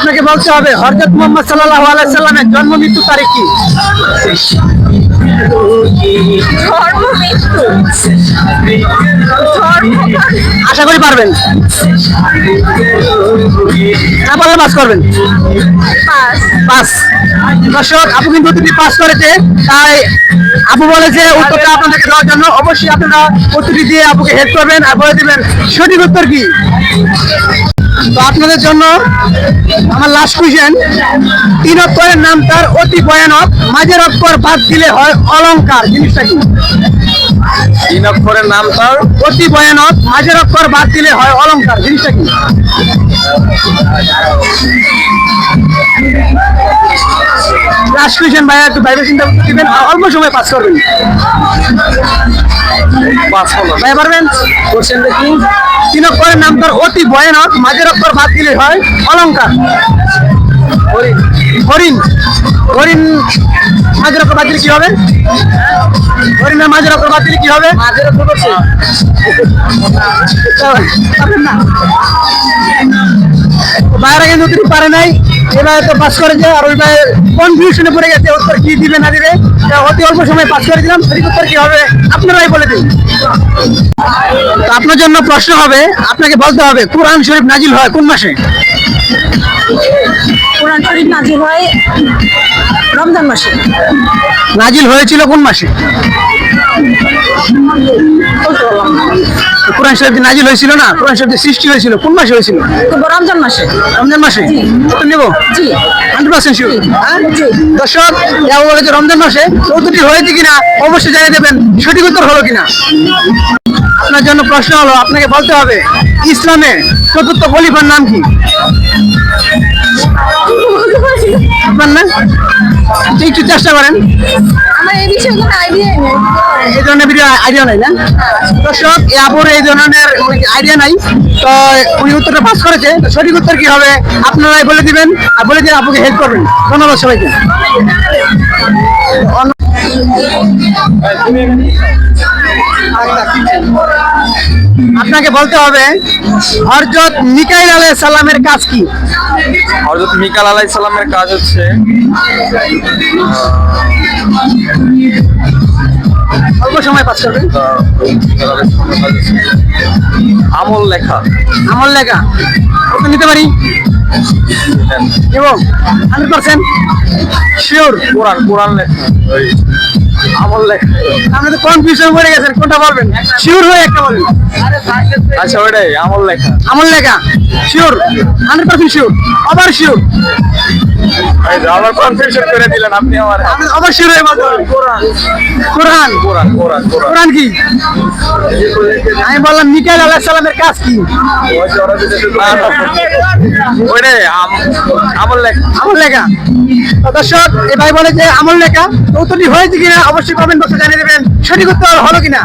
আপনাকে বলতে হবে হযরত মুহাম্মদ সাল্লাল্লাহু আলাইহি সাল্লামের জন্ম মৃত্যু তারিখ কি? আশা করি পারবেন, না পারলে পাস করবেন। পাস। দর্শক, আপু কিন্তু উত্তরটি পাস করেছে, তাই আপু বলে যে উত্তরটা আপনাদেরকে দেওয়ার জন্য অবশ্যই আপনারা উত্তরটি দিয়ে আপুকে হেল্প করবেন আর বলে দিবেন সঠিক উত্তর কি। তো আপনাদের জন্য আমার লাস্ট কোয়েশ্চেন, 3 অক্ষরের নাম তার অতি ভয়ানক, মাঝের অক্ষর বাদ দিলে হয় অলংকার, জিনিসটা কি? 3 অক্ষরের নাম তার অতি ভয়ানক, মাঝের অক্ষর বাদ দিলে হয় অলংকার, জিনিসটা কি? লাস্ট কোয়েশ্চেন ভাইয়া, একটু ভাইবে চিন্তা করতে দিবেন আর অল্প সময় পাস করবেন। ভাইয়া পারবেন? কোয়েশ্চেনটা কি? 3 অক্ষরের নাম তার অতি ভয়ানক, মাঝের অক্ষর বাদ দিলে হয় অলংকার। হরিণ। হরিণ মাঝের অক্ষর বাদ দিলে কি হবে? হরিণের মাঝের অক্ষর বাদ দিলে কি হবে? মাঝের অক্ষর করছে না। ভাইয়ারা কিন্তু উত্তর পারে নাই, এবার তো পাস করেছে আর ওই ভাই কনফিউশনে পড়ে গেছে উত্তর কি দিবে না দিবে। অতি অল্প সময় পাস করে দিলাম, সঠিক উত্তর কি হবে আপনারাই বলে দিন। তো আপনার জন্য প্রশ্ন হবে, আপনাকে বলতে হবে কোরআন শরীফ নাজিল হয় কোন মাসে? কোরআন শরীফ নাজিল হয় রমজান মাসে। নাজিল হয়েছিল কোন মাসে? কোরআন শরীফ নাজিল হয়েছিল না, কোরআন শরীফ সৃষ্টি হয়েছিল কোন মাসে হয়েছিল? রমজান মাসে। রমজান মাসে উত্তর নেব? জি। 100% শিওর। দর্শক, বলেছে রমজান মাসে, উত্তরটি হয়েছে কিনা অবশ্যই জানিয়ে দেবেন, সঠিক উত্তর হলো কিনা। আপনার জন্য প্রশ্ন হলো, আপনাকে বলতে হবে ইসলামের চতুর্থ খলিফার নাম কি? আপনার না, একটু চেষ্টা করেন। আমার এই বিষয়ে কোনো আইডিয়া নেই। এই ধরনের ভিডিও আইডিয়া নাই না দর্শক, এই আপুর এই ধরনের আইডিয়া নাই, তো উনি উত্তরটা পাস করেছে। তো সঠিক উত্তর কি হবে আপনারাই বলে দিবেন আর বলে দিয়ে আপুকে হেল্প করবেন। ধন্যবাদ সবাইকে। আপনাকে বলতে হবে হযরত মিকাইল আলাইহিস সালামের কাজ কি? হযরত মিকাইল আলাইহিস সালামের কাজ হচ্ছে অল্প সময় পাস করবেন। আমল লেখা। আমল লেখা কত নিতে পারি? এবং 100% শিওর। কোরআন কোরআন লেখা। আমল লেখা। আপনি তো কনফিউশন পড়ে গেছেন, কোনটা বলবেন? শিওর হয়ে একটা বলবেন। আচ্ছা, ওইটাই আমল লেখা। আমল লেখা শিওর, 100% শিওর, আবার শিওর। আবার কনফিউশন করে দিলেন আপনি আমার। আপনি আবার শিওর হয়ে বলতে হবে কোরআন। কোরআন কোরআন কোরআন কোরআন কোরআন কি? আমি বললাম মিকাইল আলাইহিস সালামের কাজ কি? ওইটাই আমল লেখা। আমল লেখা। তো দর্শক, এই ভাই বলে যে আমল লেখা, তো উত্তরটি হয়েছে কিনা অবশ্যই কমেন্ট বক্সে জানিয়ে দেবেন, সঠিক উত্তর হলো কিনা।